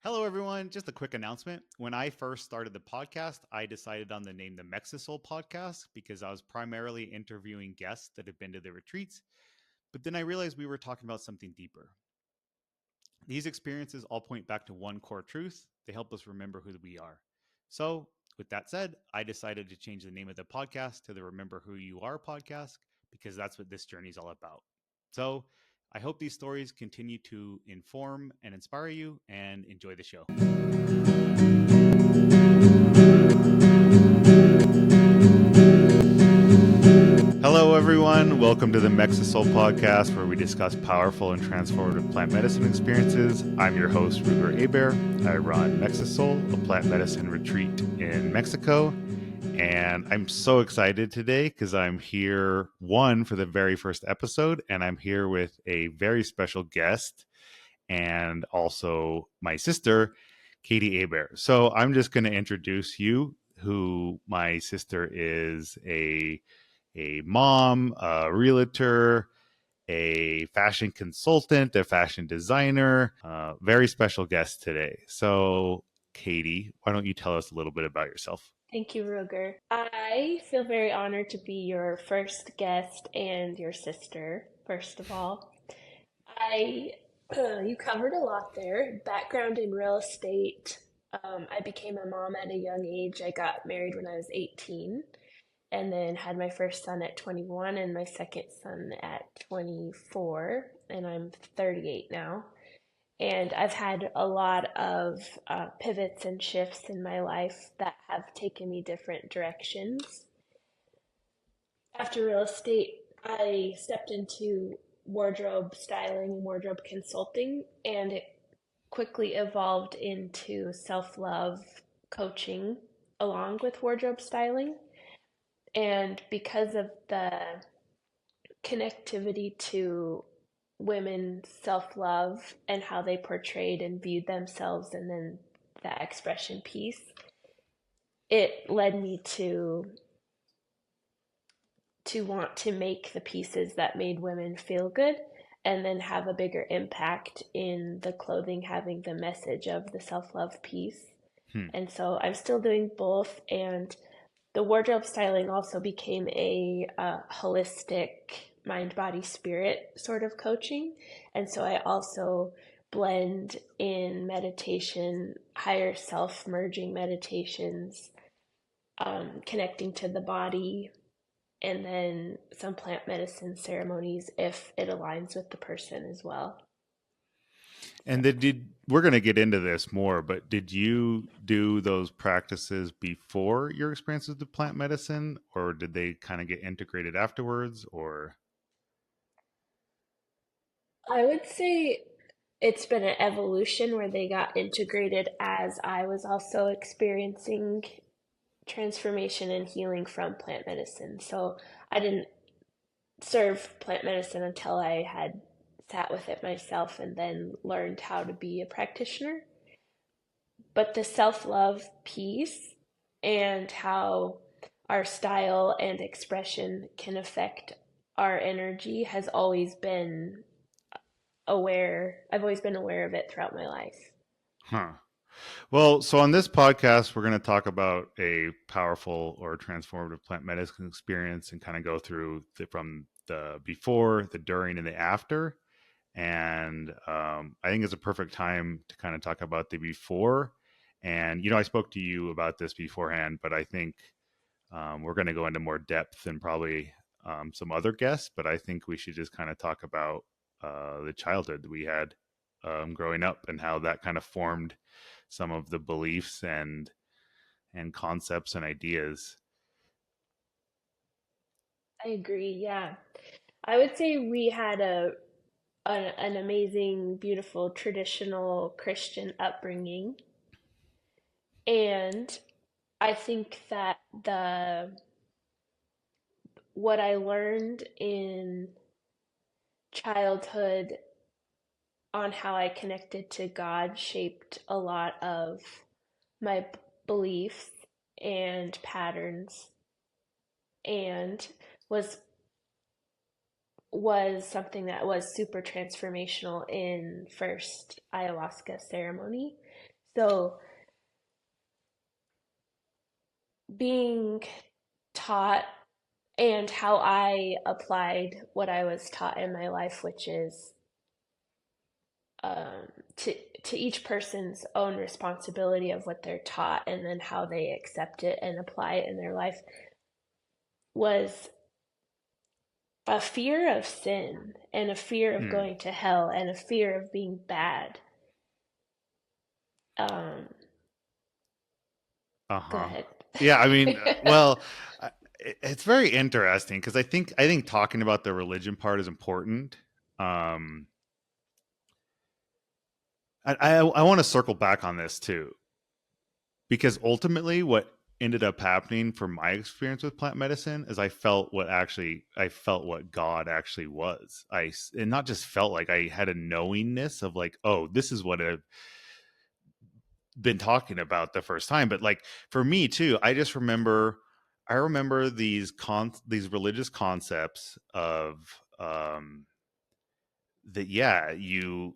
Hello, everyone. Just a quick announcement. When I first started the podcast, I decided on the name the Mexisoul podcast because I was primarily interviewing guests that have been to the retreats. But then I realized we were talking about something deeper. These experiences all point back to one core truth. They help us remember who we are. So, with that said, I decided to change the name of the podcast to the Remember Who You Are podcast because that's what this journey is all about. So, I hope these stories continue to inform and inspire you and enjoy the show. Hello, everyone. Welcome to the Mexisoul podcast, where we discuss powerful and transformative plant medicine experiences. I'm your host, Katie Hebert. I run Mexisoul, a plant medicine retreat in Mexico. And I'm so excited today because I'm here, for the very first episode, and I'm here with a very special guest and also my sister, Katie Hebert. So I'm just going to introduce you, who my sister is a mom, a realtor, a fashion consultant, a fashion designer, very special guest today. So, Katie, why don't you tell us a little bit about yourself? Thank you, Ruger. I feel very honored to be your first guest and your sister, first of all. I you covered a lot there. Background in real estate. I became a mom at a young age. I got married when I was 18 and then had my first son at 21 and my second son at 24, and I'm 38 now. And I've had a lot of pivots and shifts in my life that have taken me different directions. After real estate, I stepped into wardrobe styling and wardrobe consulting, and it quickly evolved into self love coaching along with wardrobe styling. And because of the connectivity to women's self love and how they portrayed and viewed themselves, and then that expression piece, it led me to want to make the pieces that made women feel good and then have a bigger impact in the clothing having the message of the self-love piece. Hmm. And so I'm still doing both, and the wardrobe styling also became a holistic mind body spirit sort of coaching. And so I also blend in meditation, higher self merging meditations, connecting to the body, and then some plant medicine ceremonies if it aligns with the person as well. And we're going to get into this more, but did you do those practices before your experiences with plant medicine, or did they kind of get integrated afterwards? Or I would say it's been an evolution where they got integrated as I was also experiencing transformation and healing from plant medicine. So I didn't serve plant medicine until I had sat with it myself and then learned how to be a practitioner. But the self love piece and how our style and expression can affect our energy has always been I've always been aware of it throughout my life. huh? Well, so on this podcast, we're going to talk about a powerful or transformative plant medicine experience and kind of go through from the before, the during, and the after. And I think it's a perfect time to kind of talk about the before. And, I spoke to you about this beforehand, but I think we're going to go into more depth and probably some other guests. But I think we should just kind of talk about the childhood that we had growing up and how that kind of formed some of the beliefs and concepts and ideas. I agree, yeah. I would say we had an amazing, beautiful, traditional Christian upbringing. And I think that the what I learned in childhood on how I connected to God shaped a lot of my beliefs and patterns, and was was something that was super transformational in first ayahuasca ceremony. So being taught and how I applied what I was taught in my life, which is um, to each person's own responsibility of what they're taught and then how they accept it and apply it in their life, was a fear of sin and a fear of Hmm. going to hell and a fear of being bad. Um, Go Uh-huh. ahead. Yeah, I mean, well, it's very interesting because I think talking about the religion part is important. Um, I want to circle back on this too because ultimately, what ended up happening from my experience with plant medicine is I felt what God actually was. And not just felt, like I had a knowingness of like, oh, this is what I've been talking about the first time. But like for me too, I remember these religious concepts of that, yeah, you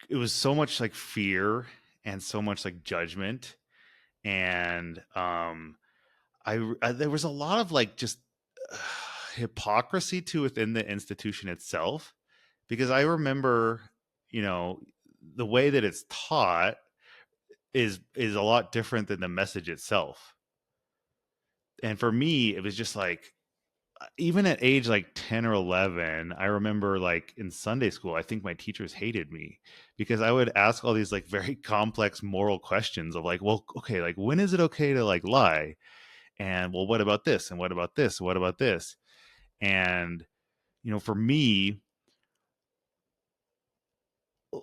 it was so much like fear and so much like judgment, and there was a lot of like just uh, hypocrisy to within the institution itself, because I remember, you know, the way that it's taught is a lot different than the message itself. And for me, it was just like, even at age like 10 or 11, I remember like in Sunday school, I think my teachers hated me because I would ask all these like very complex moral questions of like, well, okay, like when is it okay to like lie? And well, what about this? And what about this? What about this? And, for me,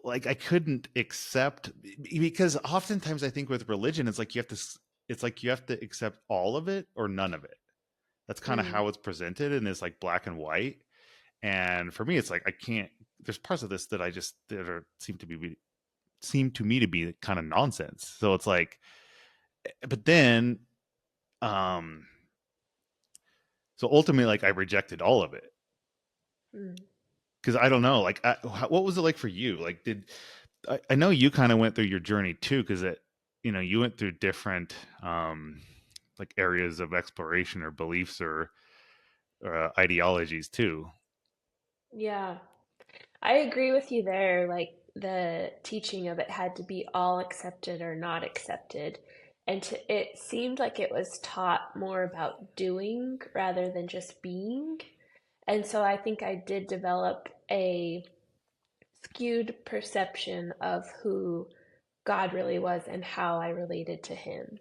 like I couldn't accept, because oftentimes I think with religion, it's like you have to accept all of it or none of it. That's kind of Mm, how it's presented, and it's like black and white. And for me, it's like I can't. There's parts of this that I just that are, seem to me to be kind of nonsense. So it's like, but then, um, so ultimately, like I rejected all of it mm. because I don't know, like, what was it like for you? Like, I know you kind of went through your journey too, because you went through different, like areas of exploration or beliefs or ideologies too. Yeah, I agree with you there. Like the teaching of it had to be all accepted or not accepted. It seemed like it was taught more about doing rather than just being. And so I think I did develop a skewed perception of who God really was and how I related to him.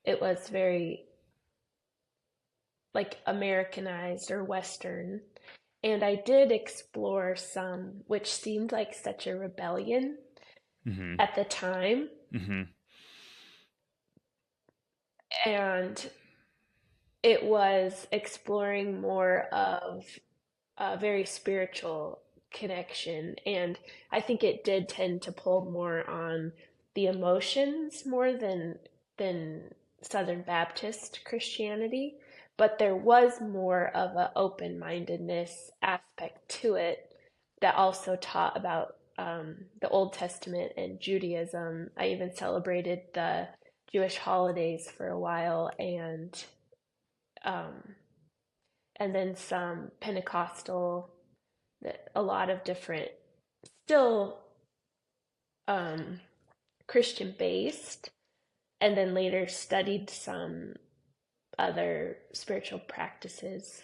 It was very like Americanized or Western. And I did explore some, which seemed like such a rebellion Hmm. at the time. Hmm. And it was exploring more of a very spiritual connection. And I think it did tend to pull more on the emotions more than Southern Baptist Christianity. But there was more of an open-mindedness aspect to it that also taught about the Old Testament and Judaism. I even celebrated the Jewish holidays for a while, um, and then some Pentecostal, a lot of different, still um, Christian based, and then later studied some other spiritual practices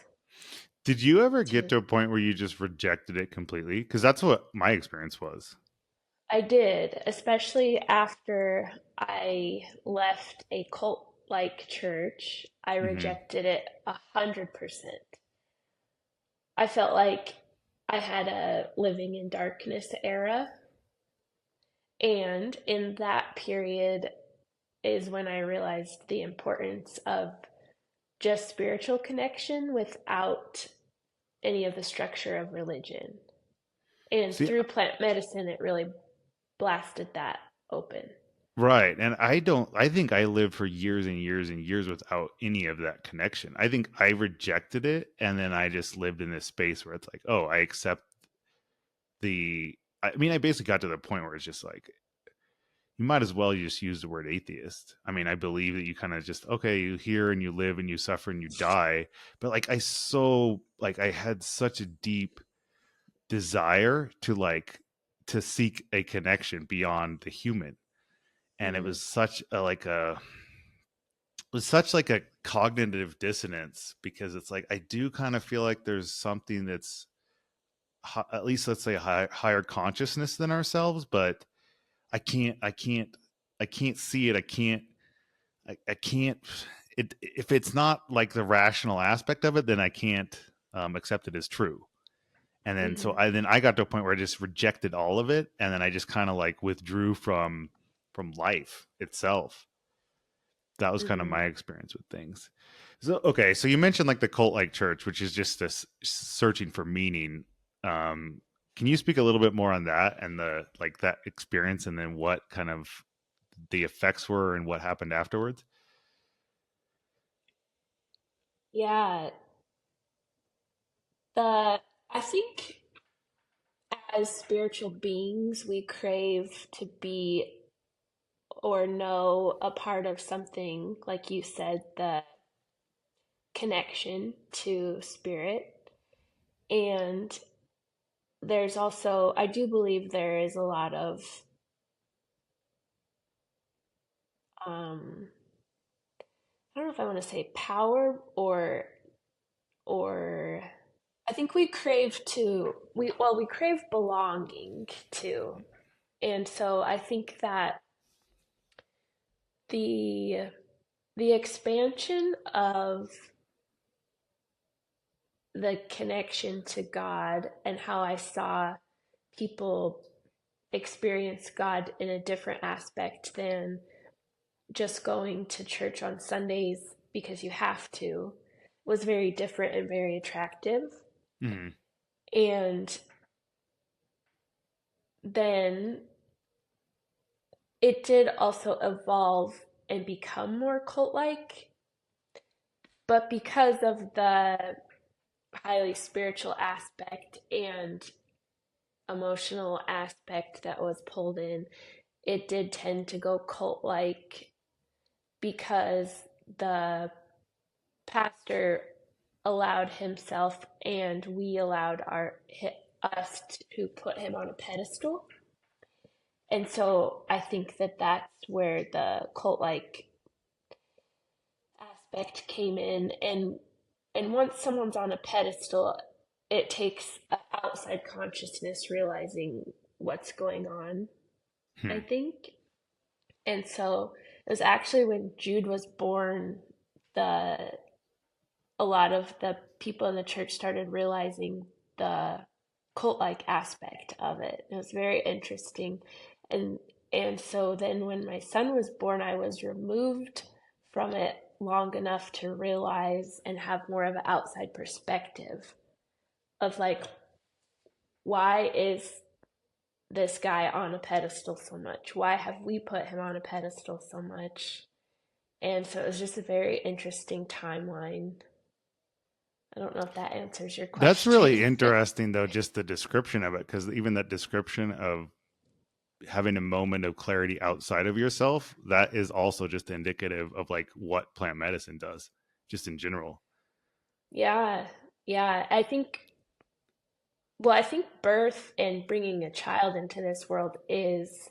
Did you ever get too. to a point where you just rejected it completely? Because that's what my experience was. I did, especially after I left a cult like church. I Hmm. rejected it 100%. I felt like I had a living in darkness era. And in that period is when I realized the importance of just spiritual connection without any of the structure of religion. And See, through plant medicine, it really blasted that open. right. And I think I lived for years and years and years without any of that connection. I think I rejected it, and then I just lived in this space where it's like, oh, I accept the I mean, I basically got to the point where it's just like, you might as well just use the word atheist. I mean, I believe that you kind of just, okay, you hear and you live and you suffer and you die. But like, I had such a deep desire to to seek a connection beyond the human. And it Mm-hmm. was such like a cognitive dissonance, because it's like, I do kind of feel like there's something that's at least, let's say, higher consciousness than ourselves, but I can't, I can't, I can't see it. I can't. It if it's not like the rational aspect of it, then I can't accept it as true. And then Mm-hmm. I got to a point where I just rejected all of it, and then I just kind of like withdrew from life itself. That was kind of Mm-hmm. my experience with things. So okay, so you mentioned like the cult like church, which is just this searching for meaning. Um, can you speak a little bit more on that and the like that experience, and then what kind of the effects were and what happened afterwards? Yeah, the I think as spiritual beings, we crave to be or know a part of something, like you said, the connection to spirit. And there's also, I do believe there is a lot of, um, I don't know if I want to say power or I think we crave to, we crave belonging too. And so I think that the the expansion of the connection to God and how I saw people experience God in a different aspect than just going to church on Sundays because you have to was very different and very attractive. Mm-hmm. And then it did also evolve and become more cult like, but because of the highly spiritual aspect and emotional aspect that was pulled in, it did tend to go cult like because the pastor allowed himself and we allowed us to put him on a pedestal. And so I think that that's where the cult like aspect came in. And once someone's on a pedestal, it takes an outside consciousness realizing what's going on, I Hmm. think. And so it was actually when Jude was born, the a lot of the people in the church started realizing the cult-like aspect of it. It was very interesting. And and so then when my son was born, I was removed from it long enough to realize and have more of an outside perspective of like, why is this guy on a pedestal so much? Why have we put him on a pedestal so much? And so it was just a very interesting timeline. I don't know if that answers your That's question. really interesting, though, just the description of it, because even that description of having a moment of clarity outside of yourself, that is also just indicative of like what plant medicine does, just in general. Yeah, yeah. I think birth and bringing a child into this world is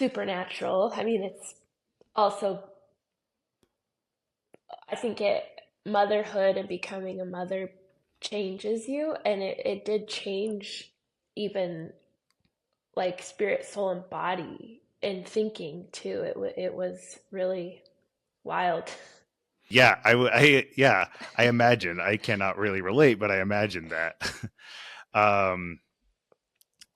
supernatural. I mean, it's also, I think motherhood and becoming a mother changes you, and it did change even like spirit, soul, and body and thinking too. It was really wild. Yeah, yeah, I imagine. I cannot really relate, but I imagine that. um,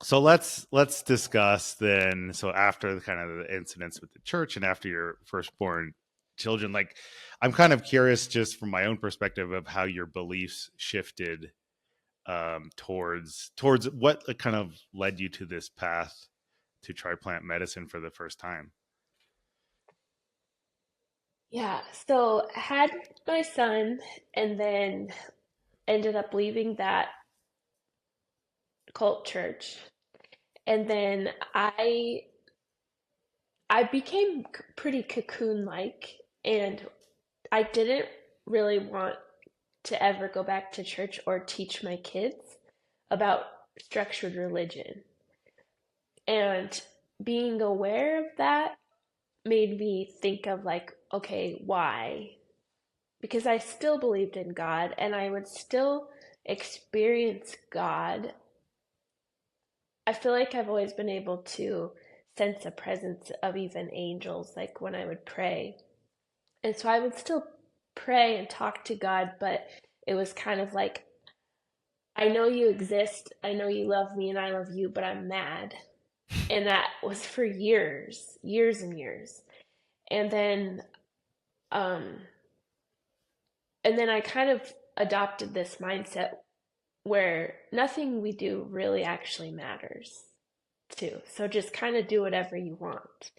so let's discuss then. So after the kind of the incidents with the church and after your firstborn children, like, I'm kind of curious, just from my own perspective, of how your beliefs shifted towards what kind of led you to this path to try plant medicine for the first time. Yeah, so I had my son and then ended up leaving that cult church. And then I became pretty cocoon-like, and I didn't really want to ever go back to church or teach my kids about structured religion. And being aware of that made me think of like, okay, why? Because I still believed in God and I would still experience God. I feel like I've always been able to sense a presence of even angels, like when I would pray. And so I would still pray and talk to God, but it was kind of like, I know you exist, I know you love me, and I love you, but I'm mad. And that was for years, years and years. And then, um, and then I kind of adopted this mindset where nothing we do really actually matters too. So just kind of do whatever you want.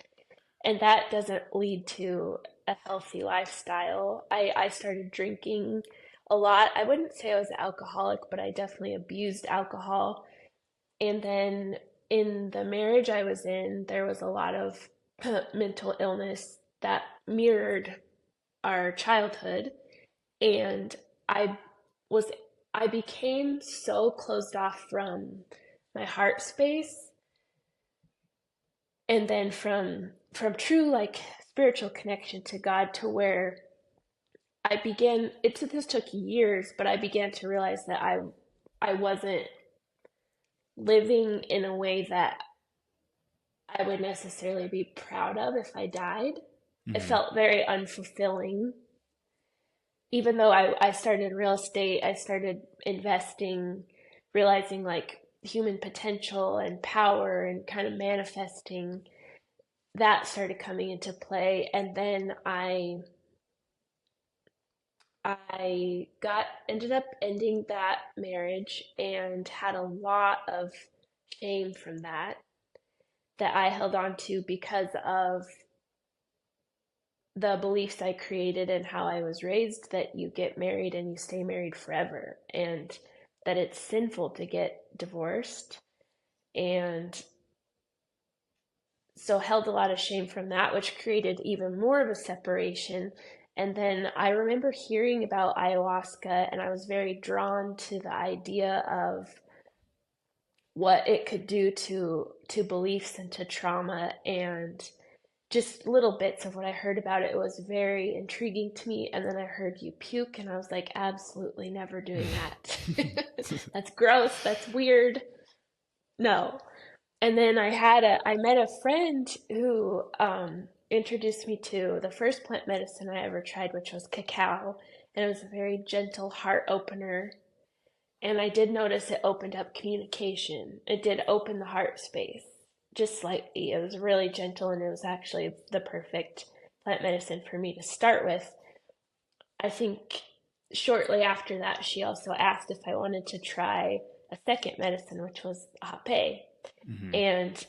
And that doesn't lead to a healthy lifestyle. I started drinking a lot. I wouldn't say I was an alcoholic, but I definitely abused alcohol. And then in the marriage I was in, there was a lot of mental illness that mirrored our childhood. And I was, I became so closed off from my heart space and then from true like spiritual connection to God to where I began this took years, but I began to realize that I wasn't living in a way that I would necessarily be proud of if I died. It Mm-hmm. felt very unfulfilling. Even though I started real estate, I started investing, realizing like human potential and power and kind of manifesting that started coming into play. And then I got ended up ending that marriage and had a lot of shame from that I held on to because of the beliefs I created and how I was raised that you get married and you stay married forever and that it's sinful to get divorced. And so held a lot of shame from that, which created even more of a separation. And then I remember hearing about ayahuasca, and I was very drawn to the idea of what it could do to beliefs and to trauma, and just little bits of what I heard about it. It was very intriguing to me. And then I heard you puke, and I was like, absolutely never doing that. That's gross. That's weird. No. And then I met a friend who introduced me to the first plant medicine I ever tried, which was cacao. And it was a very gentle heart opener. And I did notice it opened up communication. It did open the heart space just slightly. It was really gentle, and it was actually the perfect plant medicine for me to start with. I think shortly after that, she also asked if I wanted to try a second medicine, which was hape. Mm-hmm. And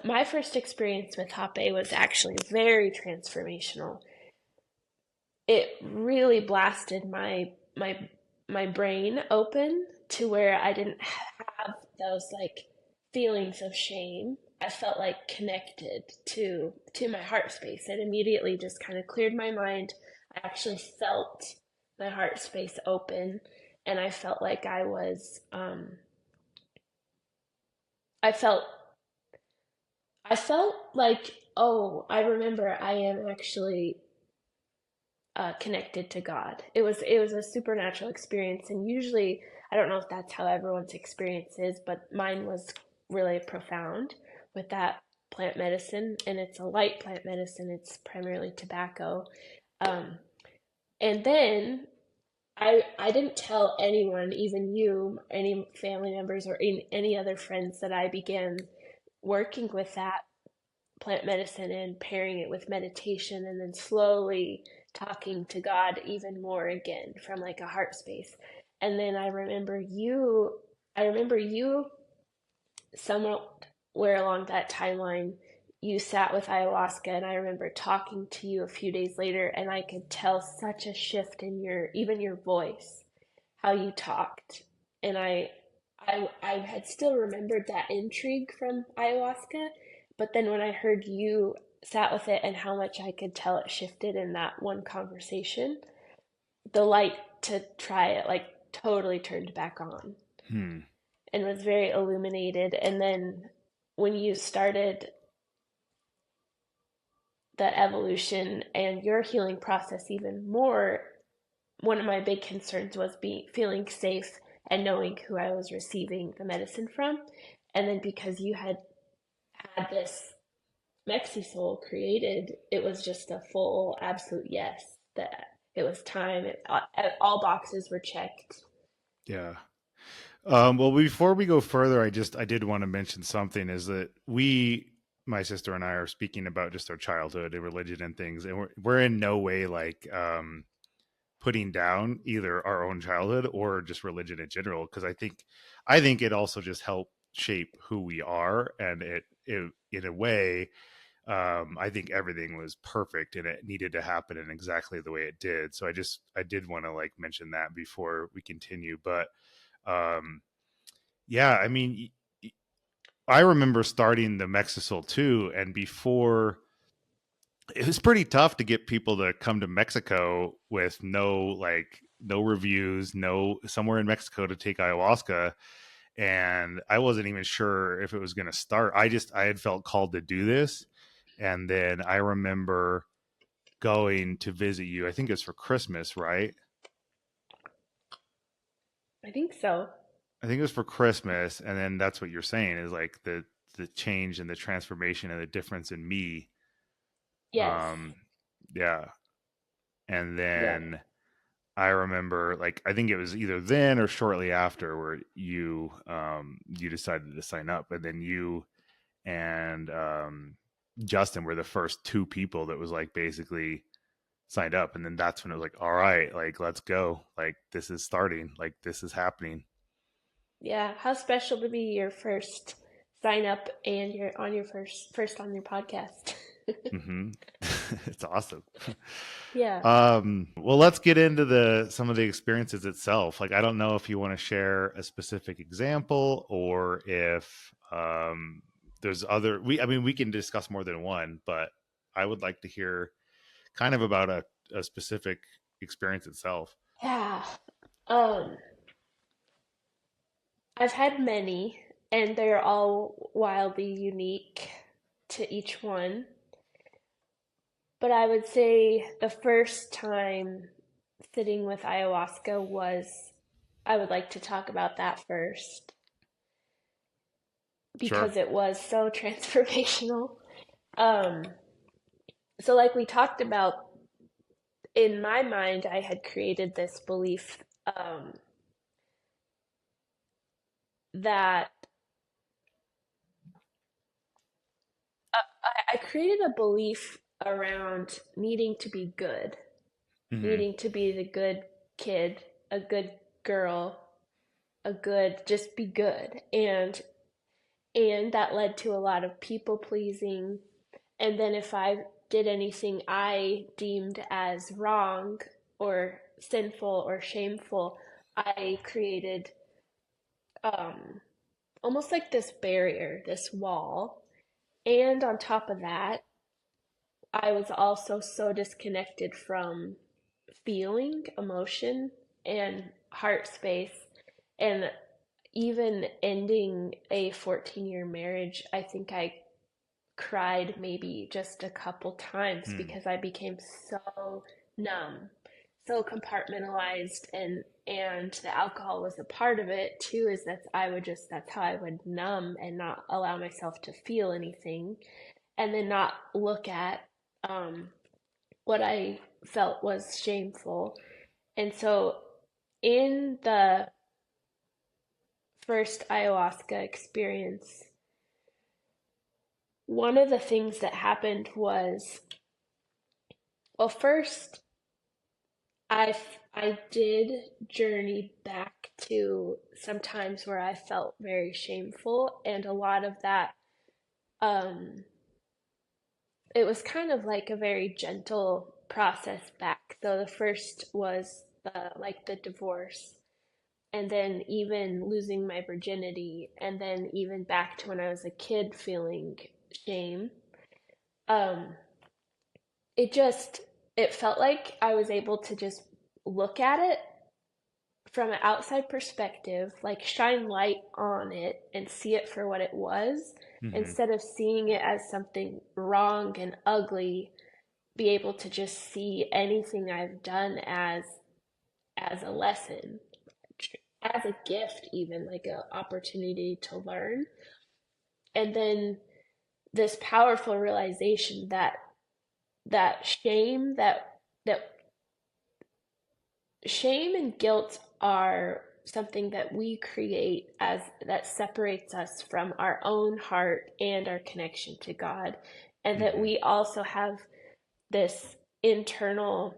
my first experience with hape was actually very transformational. It really blasted my brain open to where I didn't have those like feelings of shame. I felt like connected to my heart space. It immediately just kind of cleared my mind. I actually felt my heart space open, and I felt like I felt like, oh, I remember I am actually connected to God. It was a supernatural experience, and usually I don't know if that's how everyone's experience is, but mine was really profound with that plant medicine, and it's a light plant medicine. It's primarily tobacco, um, and then I didn't tell anyone, even you, any family members, or any other friends that I began working with that plant medicine and pairing it with meditation and then slowly talking to God even more again from like a heart space. And then I remember you somewhat where along that timeline you sat with ayahuasca, and I remember talking to you a few days later, and I could tell such a shift in your even your voice, how you talked. And I had still remembered that intrigue from ayahuasca, but then when I heard you sat with it and how much I could tell it shifted in that one conversation, the light to try it like totally turned back on Hmm. and was very illuminated. And then when you started the evolution and your healing process even more, one of my big concerns was being feeling safe and knowing who I was receiving the medicine from. And then because you had this Mexisoul created, it was just a full absolute yes that it was time. All boxes were checked. Yeah. Well, before we go further, I did want to mention something is that my sister and I are speaking about just our childhood and religion and things. And we're in no way like, putting down either our own childhood or just religion in general. Cause I think it also just helped shape who we are. And it in a way, I think everything was perfect and it needed to happen in exactly the way it did. So I did want to like mention that before we continue, but, um, yeah, I mean, I remember starting the Mexisoul too, and before it was pretty tough to get people to come to Mexico with no reviews, no somewhere in Mexico to take ayahuasca, and I wasn't even sure if it was going to start. I had felt called to do this, and then I remember going to visit you. I think it's for Christmas, right? I think so. I think it was for Christmas, and then that's what you're saying is like the change and the transformation and the difference in me. Yes. Um, yeah, and Yep. then I remember like I think it was either then or shortly after where you decided to sign up, and then you and Justin were the first two people that was like basically signed up, and then that's when it was like, all right, like let's go, like this is starting, like this is happening. Yeah. How special to be your first sign up and you're on your first on your podcast. Mm-hmm. It's awesome. Yeah. Well, let's get into the some of the experiences itself. Like, I don't know if you want to share a specific example or if there's other. I mean, we can discuss more than one, but I would like to hear kind of about a specific experience itself. Yeah. Um, I've had many, and they're all wildly unique to each one. But I would say the first time sitting with ayahuasca was, I would like to talk about that first Sure. because it was so transformational. Um, so, like we talked about, in my mind, I had created this belief that I created a belief around needing to be good, Hmm. needing to be the good kid, a good girl, a good, just be good. And that led to a lot of people pleasing. And then if I did anything I deemed as wrong or sinful or shameful, I created um, almost like this barrier, this wall. And on top of that, I was also so disconnected from feeling, emotion, and heart space. And even ending a 14-year marriage, I think I cried maybe just a couple times Hmm. because I became so numb, so compartmentalized, and the alcohol was a part of it too, is that that's how I would numb and not allow myself to feel anything and then not look at um what I felt was shameful. And so in the first ayahuasca experience, one of the things that happened was, well, first I did journey back to some times where I felt very shameful, and a lot of that, um, it was kind of like a very gentle process back. So the first was the divorce, and then even losing my virginity, and then even back to when I was a kid feeling shame. Um, it just, it felt like I was able to just look at it from an outside perspective, like shine light on it and see it for what it was, Hmm. instead of seeing it as something wrong and ugly, be able to just see anything I've done as a lesson, as a gift, even like an opportunity to learn. And then this powerful realization that that shame that shame and guilt are something that we create as that separates us from our own heart and our connection to God, and that Hmm. we also have this internal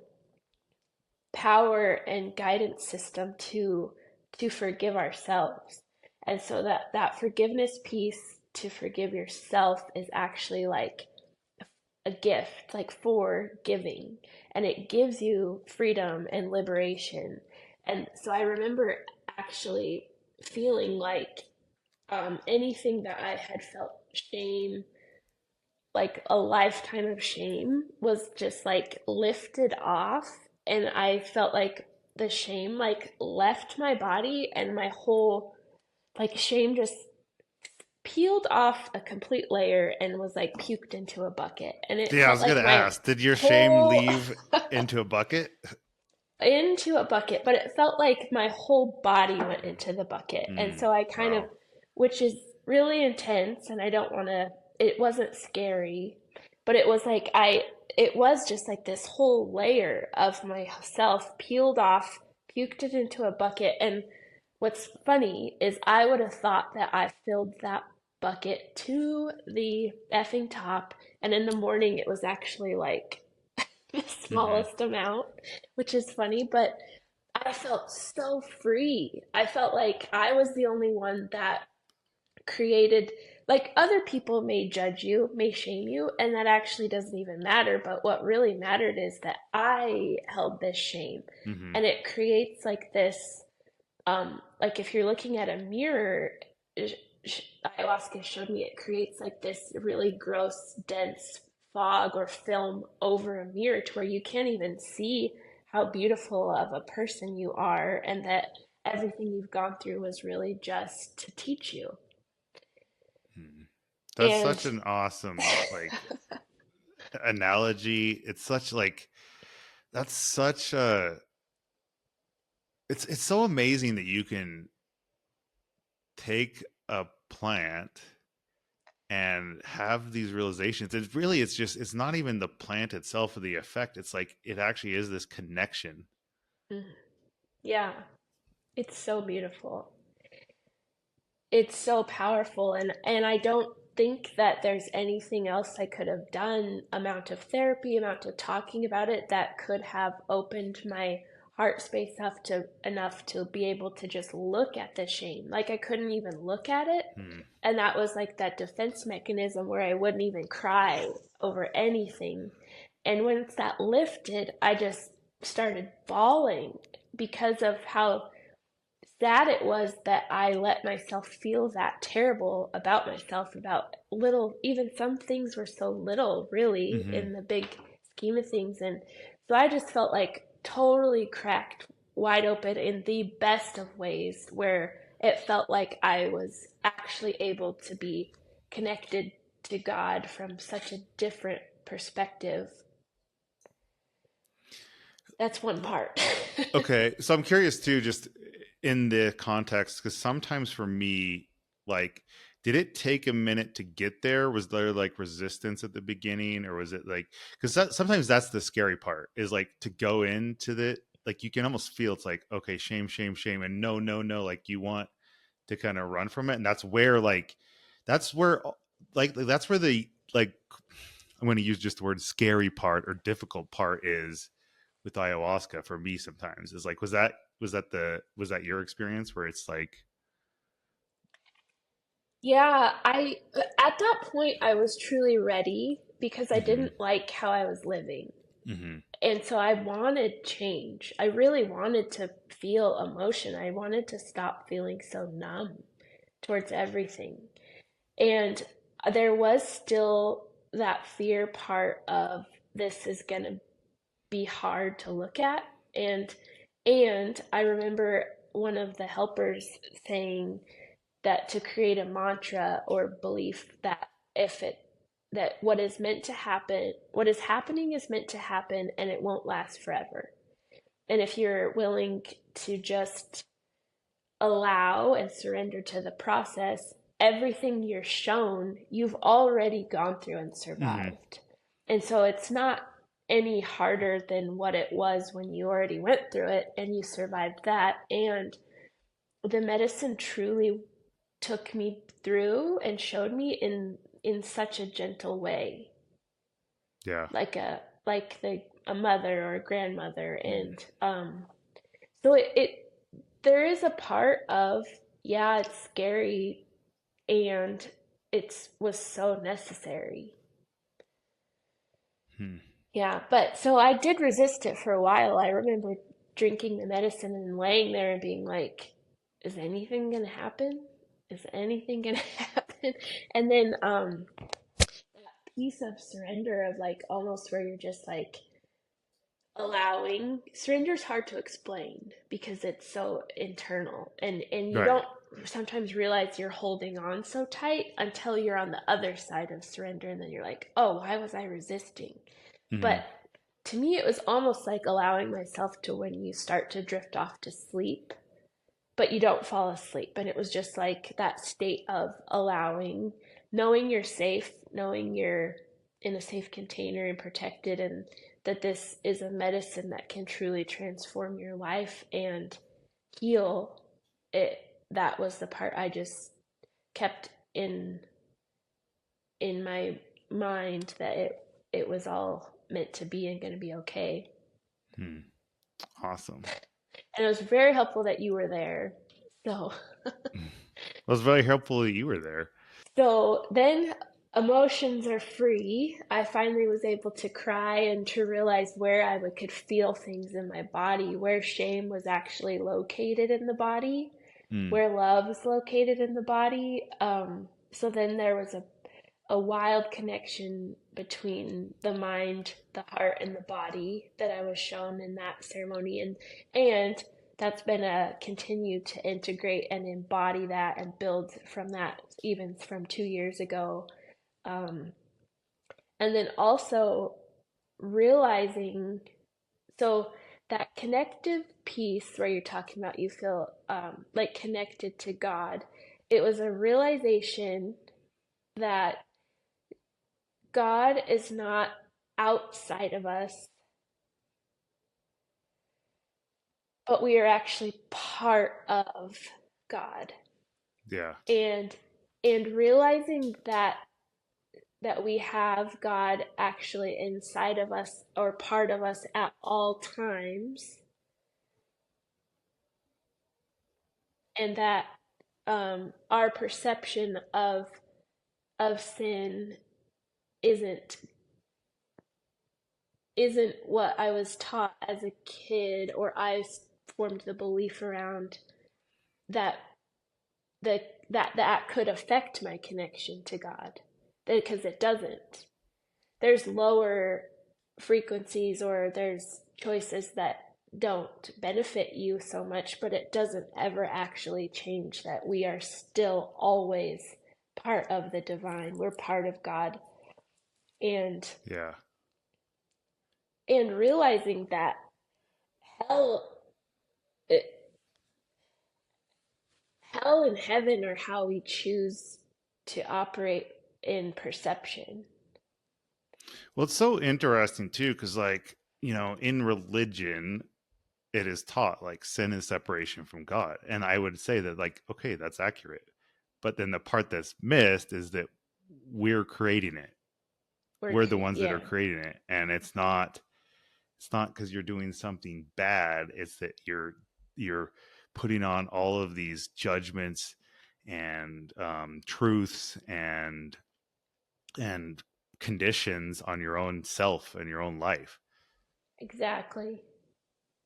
power and guidance system to forgive ourselves. And so that forgiveness piece, to forgive yourself, is actually like a gift, like for giving, and it gives you freedom and liberation. And so I remember actually feeling like anything that I had felt shame, like a lifetime of shame, was just like lifted off, and I felt like the shame like left my body, and my whole, like, shame just peeled off a complete layer and was like puked into a bucket, and it Yeah, I felt was gonna like my ask, did your shame whole leave into a bucket? into a bucket, but it felt like my whole body went into the bucket. And Mm. so I kind of, Wow. which is really intense, and I don't want to, it wasn't scary, but it was like it was just like this whole layer of myself peeled off, puked it into a bucket. And what's funny is I would have thought that I filled that bucket to the effing top, and in the morning it was actually like the Hmm. smallest amount, which is funny, but I felt so free. I felt like I was the only one that created, like, other people may judge you, may shame you, and that actually doesn't even matter. But what really mattered is that I held this shame, Hmm. and it creates like this, like if you're looking at a mirror, ayahuasca showed me it creates like this really gross, dense fog or film over a mirror to where you can't even see how beautiful of a person you are, and that everything you've gone through was really just to teach you. That's And such an awesome analogy. It's such like that's such a it's so amazing that you can take a plant and have these realizations. It's not even the plant itself or the effect. It's like it actually is this connection. yeah, it's so beautiful. It's so powerful, and I don't think that there's anything else I could have done, amount of therapy, amount of talking about it, that could have opened my heart space up to enough to be able to just look at the shame. Like, I couldn't even look at it, Hmm. and that was like that defense mechanism where I wouldn't even cry over anything. And once that lifted, I just started bawling because of how sad it was that I let myself feel that terrible about myself, about little, even some things were so little, really, Hmm. in the big scheme of things. And so I just felt like totally cracked wide open in the best of ways, where it felt like I was actually able to be connected to God from such a different perspective. That's one part. Okay, so I'm curious too, just in the context, because sometimes for me, like, did it take a minute to get there? Was there like resistance at the beginning, or was it like, because sometimes that's the scary part, is like to go into the, like, you can almost feel it's like, okay, shame, shame, shame, and no, no, no, like you want to kind of run from it. And that's where, that's where the, like, I'm going to use just the word scary part or difficult part is with ayahuasca for me sometimes is like, was that your experience where it's like, Yeah, I at that point I was truly ready because I mm-hmm, didn't like how I was living. Mm-hmm. And so I wanted change. I really wanted to feel emotion. I wanted to stop feeling so numb towards everything. And there was still that fear part of this is going to be hard to look at. And I remember one of the helpers saying that to create a mantra or belief that if it that what is meant to happen, what is happening is meant to happen and it won't last forever. And if you're willing to just allow and surrender to the process, everything you're shown, you've already gone through and Mm-hmm. survived. And so it's not any harder than what it was when you already went through it and you survived that. And the medicine truly took me through and showed me in such a gentle way, Yeah. like the a mother or a grandmother. Mm. And so it there is a part of, yeah, it's scary, and it was so necessary. Hmm. Yeah, but so I did resist it for a while. I remember drinking the medicine and laying there and being like, is anything gonna happen? Is anything gonna happen? And then that piece of surrender of like almost where you're just like allowing. Surrender's hard to explain because it's so internal, and you Right. don't sometimes realize you're holding on so tight until you're on the other side of surrender, and then you're like, oh, why was I resisting? Mm-hmm. But to me it was almost like allowing myself to when you start to drift off to sleep but you don't fall asleep. And it was just like that state of allowing, knowing you're safe, knowing you're in a safe container and protected, and that this is a medicine that can truly transform your life and heal it. That was the part I just kept in my mind, that it was all meant to be and going to be okay. Hmm. Awesome. And it was very helpful that you were there. So It was very helpful that you were there. So then emotions are free. I finally was able to cry and to realize where could feel things in my body, where shame was actually located in the body, Mm. where love is located in the body. So then there was a wild connection between the mind, the heart, and the body that I was shown in that ceremony, and that's been a continue to integrate and embody that and build from that, even from 2 years ago. Um, and then also realizing, so that connective piece where you're talking about you feel like connected to God, it was a realization that God is not outside of us, but we are actually part of God. Yeah. And realizing that we have God actually inside of us or part of us at all times, and that our perception of sin isn't isn't what I was taught as a kid, or I formed the belief around, that that could affect my connection to God, because it doesn't. There's lower frequencies or there's choices that don't benefit you so much, but it doesn't ever actually change that we are still always part of the divine. We're part of God. And Yeah. realizing that hell it, hell and heaven are how we choose to operate in perception. Well, it's so interesting too, because in religion, it is taught like sin is separation from God. And I would say that, like, okay, that's accurate. But then the part that's missed is that we're creating it. We're the ones that are Yeah. creating it. And it's not because you're doing something bad. It's that you're putting on all of these judgments and truths and conditions on your own self and your own life. Exactly.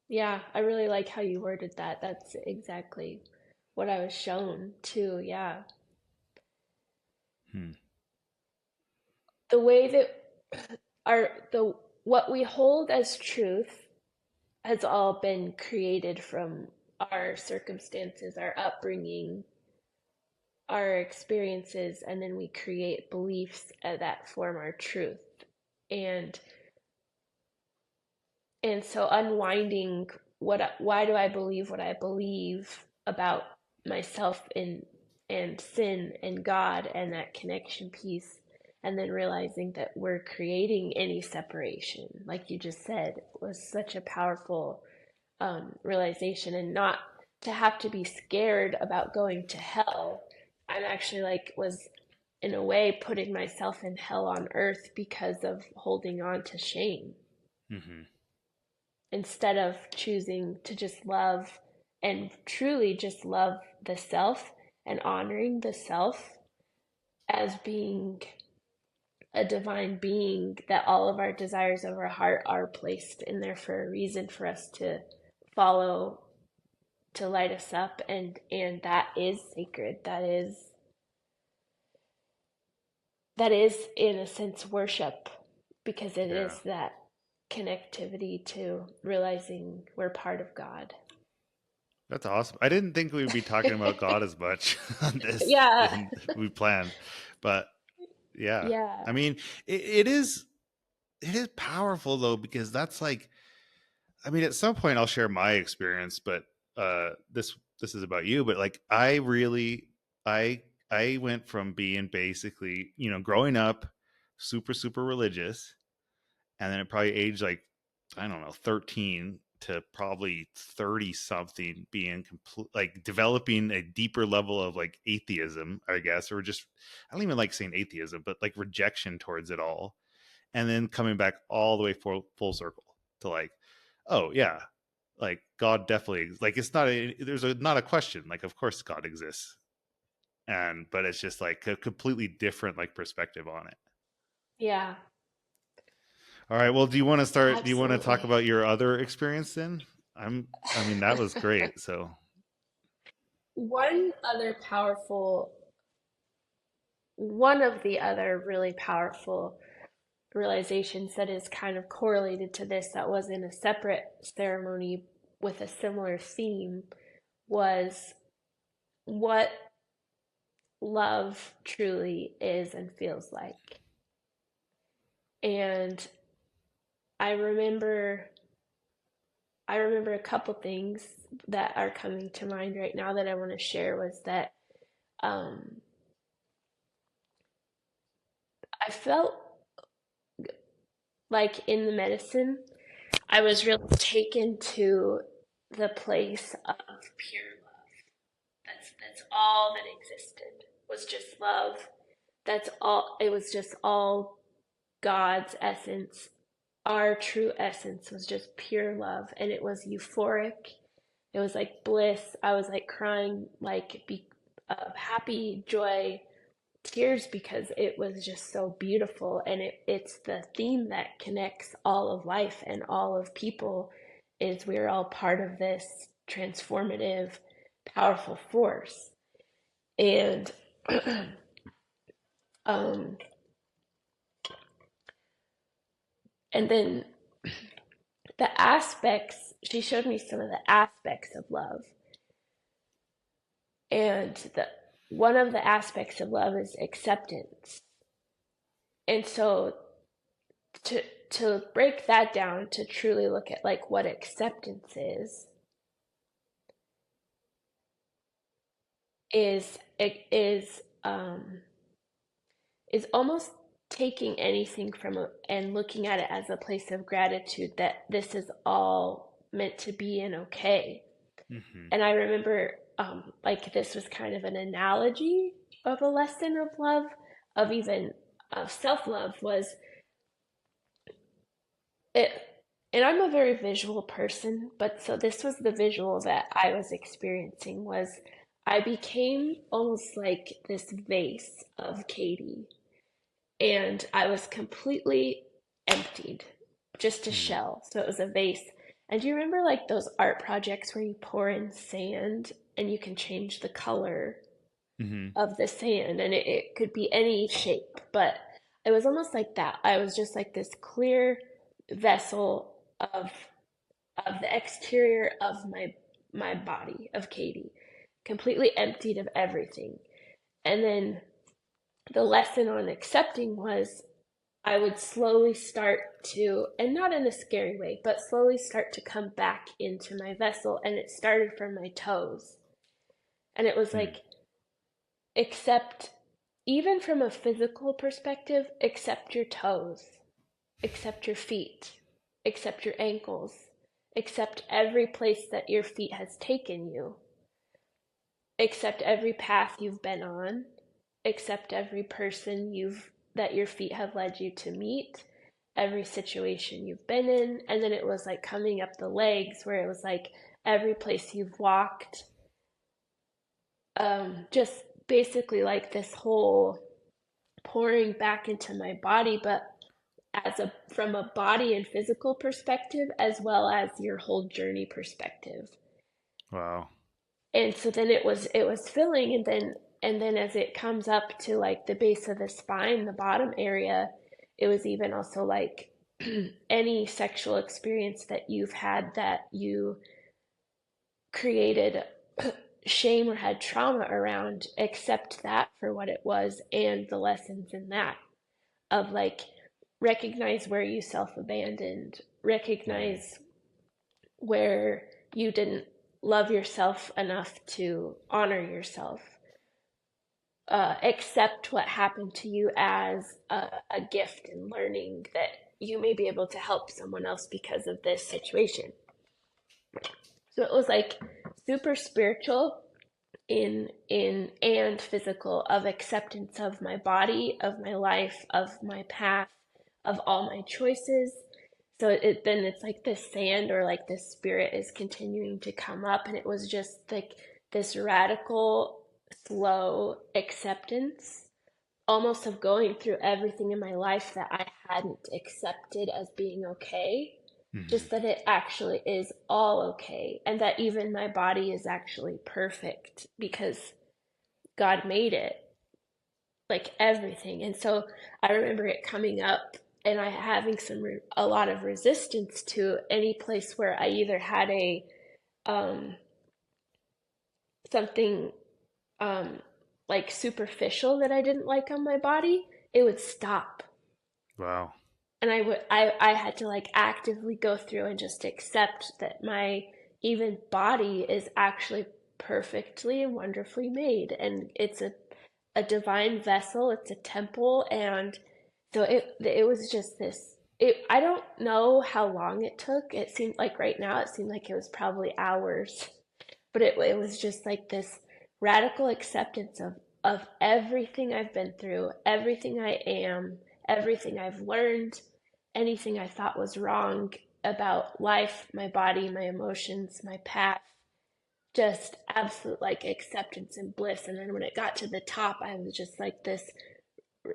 Yeah, I really like how you worded that. That's exactly what I was shown too. Yeah. Hmm. The way that the what we hold as truth has all been created from our circumstances, our upbringing, our experiences, and then we create beliefs that form our truth. And so unwinding why do I believe what I believe about myself and sin and God and that connection piece, and then realizing that we're creating any separation, like you just said, was such a powerful realization. And not to have to be scared about going to hell. I'm actually like was in a way putting myself in hell on earth because of holding on to shame Hmm. instead of choosing to just love and truly just love the self and honoring the self as being a divine being, that all of our desires of our heart are placed in there for a reason for us to follow, to light us up. And that is sacred. That is in a sense worship, because it Yeah. is that connectivity to realizing we're part of God. That's awesome. I didn't think we'd be talking about God as much on this Yeah. than we planned, but yeah. Yeah. I mean, it is powerful though, because that's like, I mean, at some point I'll share my experience, but this is about you. But like, I I went from being basically, growing up super religious, and then it probably aged like, I don't know, 13 to probably 30 something, being complete, like developing a deeper level of like atheism, I guess, or just, I don't even like saying atheism, but like rejection towards it all, and then coming back all the way full circle to like, oh yeah, like God definitely, like, it's not a, there's a not a question, like of course God exists, and but it's just like a completely different like perspective on it. Yeah. All right, well, do you want to talk Absolutely. about your other experience then? I mean, that was great. So One other powerful, one of the other really powerful realizations that is kind of correlated to this, that was in a separate ceremony with a similar theme, was what love truly is and feels like. And I remember I remember a couple things that are coming to mind right now that I want to share. Was that um, I felt like in the medicine, I was really taken to the place of pure love. That's all that existed, was just love. That's all. It was just all God's essence. Our true essence was just pure love, and it was euphoric. It was like bliss. I was like crying, like happy joy, tears, because it was just so beautiful. And it's the theme that connects all of life and all of people, is we're all part of this transformative, powerful force. And um and then the aspects, she showed me some of the aspects of love. And the one of the aspects of love is acceptance. And so to break that down, to truly look at like what acceptance it is almost taking anything from and looking at it as a place of gratitude, that this is all meant to be and okay. hmm. And I remember like this was kind of an analogy of a lesson of love, of even of self-love, was it. And I'm a very visual person, but so this was the visual that I was experiencing. Was I became almost like this vase of Katie, and I was completely emptied just a Mm-hmm. shell. So it was a vase. And do you remember like those art projects where you pour in sand and you can change the color Mm-hmm. of the sand and it could be any shape, but it was almost like that. I was just like this clear vessel of the exterior of my body of Katie, completely emptied of everything. And then the lesson on accepting was I would slowly start to, and not in a scary way, but slowly start to come back into my vessel. And it started from my toes. And it was like, accept, even from a physical perspective, accept your toes, accept your feet, accept your ankles, accept every place that your feet has taken you, accept every path you've been on, accept every person that your feet have led you to meet, every situation you've been in. And then it was like coming up the legs where it was like every place you've walked, just basically like this whole pouring back into my body, but as a from a body and physical perspective as well as your whole journey perspective. Wow. And so then it was filling, and then as it comes up to like the base of the spine, the bottom area, it was even also like any sexual experience that you've had that you created shame or had trauma around, accept that for what it was and the lessons in that, of like recognize where you self-abandoned, Mm. recognize where you didn't love yourself enough to honor yourself, accept what happened to you as a gift and learning that you may be able to help someone else because of this situation. So it was like super spiritual in and physical, of acceptance of my body, of my life, of my path, of all my choices. So then it's like this sand or like this spirit is continuing to come up, and it was just like this radical, slow acceptance, almost of going through everything in my life that I hadn't accepted as being okay. Mm-hmm. Just that it actually is all okay, and that even my body is actually perfect because God made it, like everything. And so I remember it coming up and I having a lot of resistance to any place where I either had a um something um like superficial that I didn't like on my body, it would stop. Wow. And I had to like actively go through and just accept that my even body is actually perfectly and wonderfully made, and it's a divine vessel, it's a temple. And so it was just this, I don't know how long it took. It seemed like right now it seemed like it was probably hours, but it was just like this radical acceptance of everything I've been through, everything I am, everything I've learned, anything I thought was wrong about life, my body, my emotions, my path, just absolute like acceptance and bliss. And then when it got to the top, I was just like this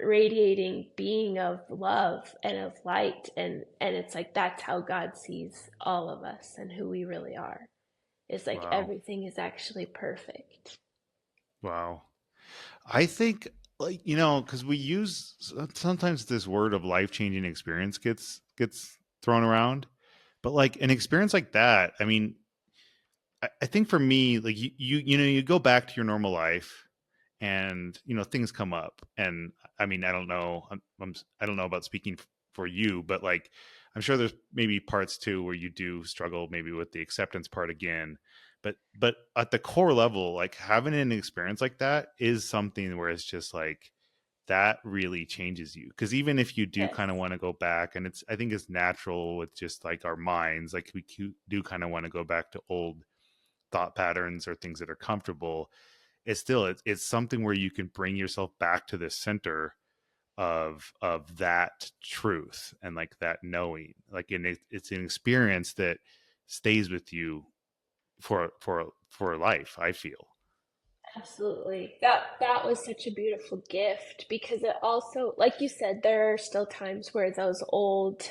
radiating being of love and of light, and it's like that's how God sees all of us and who we really are. It's like Wow. everything is actually perfect. Wow. I think, like, because we use sometimes this word of life changing experience gets thrown around, but like an experience like that, I mean, I think for me, like you go back to your normal life, and things come up, and I mean, I don't know, I don't know about speaking for you, but like I'm sure there's maybe parts too where you do struggle maybe with the acceptance part again, but at the core level, like having an experience like that is something where it's just like that really changes you, because even if you do Yes, kind of want to go back, and I think it's natural with just like our minds, like we do kind of want to go back to old thought patterns or things that are comfortable. It's something where you can bring yourself back to the center of that truth and like that knowing, like, and it's an experience that stays with you for life, I feel. absolutely. That was such a beautiful gift because it also, like you said, there are still times where those old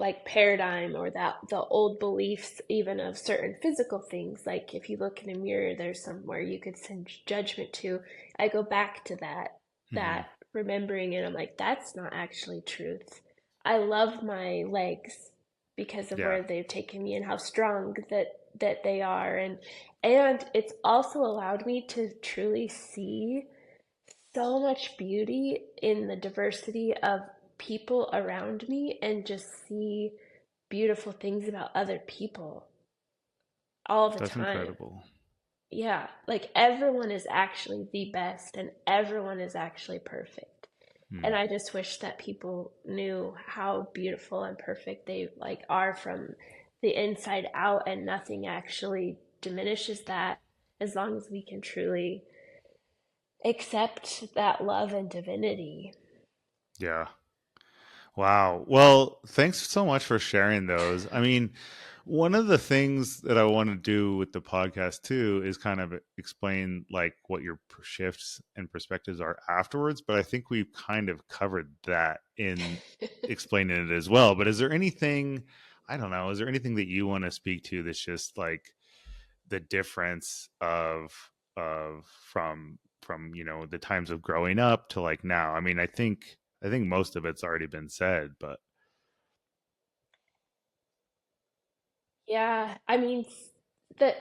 like paradigm or that the old beliefs even of certain physical things, like if you look in a mirror there's somewhere you could send judgment to. I go back to that Hmm. remembering, and I'm like, that's not actually truth. I love my legs because of Yeah, where they've taken me and how strong that they are, and it's also allowed me to truly see so much beauty in the diversity of people around me and just see beautiful things about other people all the that's time. incredible. Yeah, like everyone is actually the best and everyone is actually perfect. And Hmm. I just wish that people knew how beautiful and perfect they like are from the inside out, and nothing actually diminishes that as long as we can truly accept that love and divinity. Yeah. Wow. Well, thanks so much for sharing those. I mean, one of the things that I want to do with the podcast too is kind of explain like what your shifts and perspectives are afterwards, but I think we've kind of covered that in explaining it as well. But is there anything, I don't know, is there anything that you want to speak to that's just like the difference of from the times of growing up to like now? I mean, I think most of it's already been said, but Yeah, I mean, the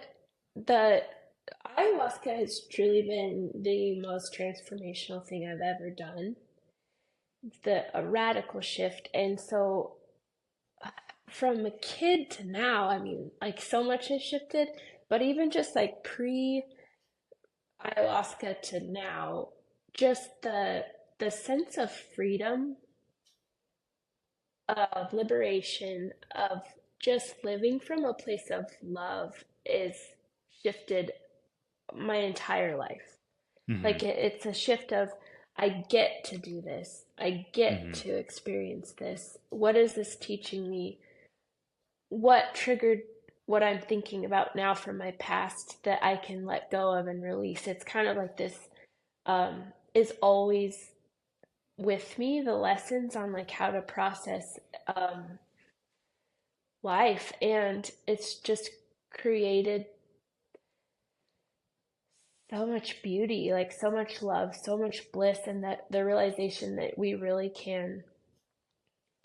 the ayahuasca has truly been the most transformational thing I've ever done. The a radical shift, and so from a kid to now, I mean, like so much has shifted. But even just like pre ayahuasca to now, just the sense of freedom, of liberation, of just living from a place of love is shifted my entire life. hmm Like it's a shift of, I get to do this. I get hmm to experience this. What is this teaching me? What triggered what I'm thinking about now from my past that I can let go of and release? It's kind of like this is always with me, the lessons on like how to process life. And it's just created so much beauty, like so much love, so much bliss, and that the realization that we really can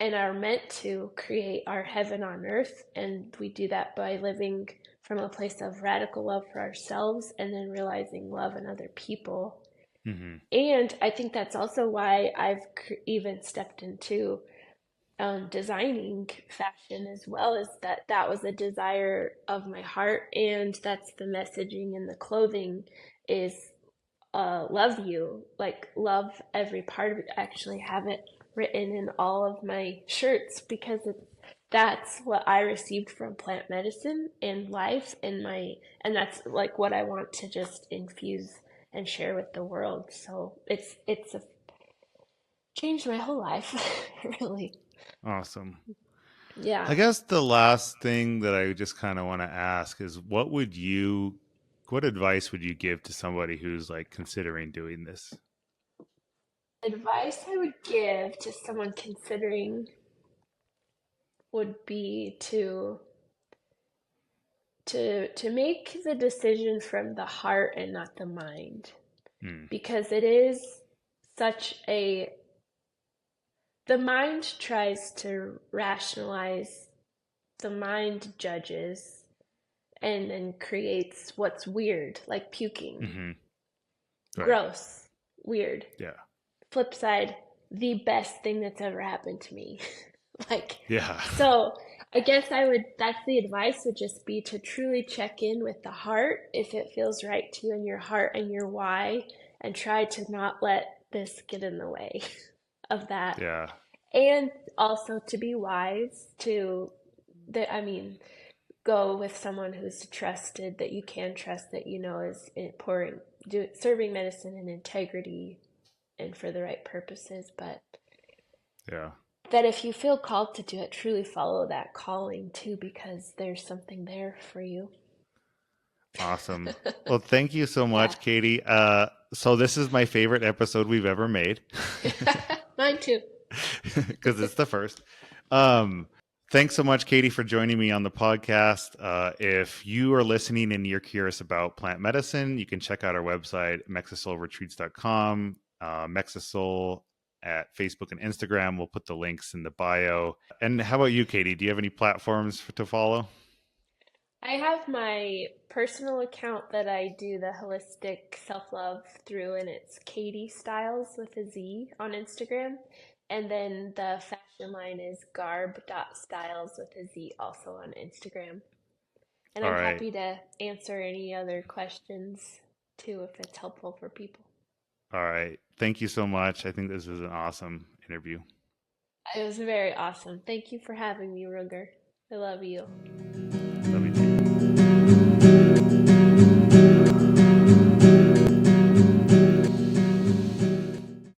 and are meant to create our heaven on earth. And we do that by living from a place of radical love for ourselves and then realizing love in other people. hmm And I think that's also why I've even stepped into designing fashion as well, as that was a desire of my heart, and that's the messaging in the clothing is love you, like love every part of it. I actually have it written in all of my shirts because that's what I received from plant medicine and life in my, and that's like what I want to just infuse and share with the world. So it's a, changed my whole life, really. Awesome. Yeah. I guess the last thing that I just kind of want to ask is what advice would you give to somebody who's like considering doing this? Advice I would give to someone considering would be to make the decision from the heart and not the mind, Hmm. because it is such a, the mind tries to rationalize, the mind judges and then creates what's weird, like puking. hmm Right. Gross, weird. Yeah. Flip side, the best thing that's ever happened to me. Like, Yeah. so I guess I would, that's the advice, would just be to truly check in with the heart if it feels right to you, and your heart and your why, and try to not let this get in the way of that. Yeah. And also to be wise to that, I mean, go with someone who's trusted, that you can trust, that you know is pouring, serving medicine in integrity and for the right purposes. But Yeah. that if you feel called to do it, truly follow that calling too, because there's something there for you. Awesome. Well, thank you so Yeah. much, Katie. So this is my favorite episode we've ever made Mine too. because it's the first. Um, Thanks so much, Katie, for joining me on the podcast. If you are listening and you're curious about plant medicine, you can check out our website, mexisoulretreats.com, Mexisoul at Facebook and Instagram. We'll put the links in the bio. And how about you, Katie? Do you have any platforms to follow? I have my personal account that I do the holistic self-love through, and it's Katie Styles with a Z on Instagram. And then the fashion line is garb.styles with a Z also on Instagram. And All I'm right. happy to answer any other questions too if it's helpful for people. All right. Thank you so much. I think this is an awesome interview. It was very awesome. Thank you for having me, Ruger. I love you.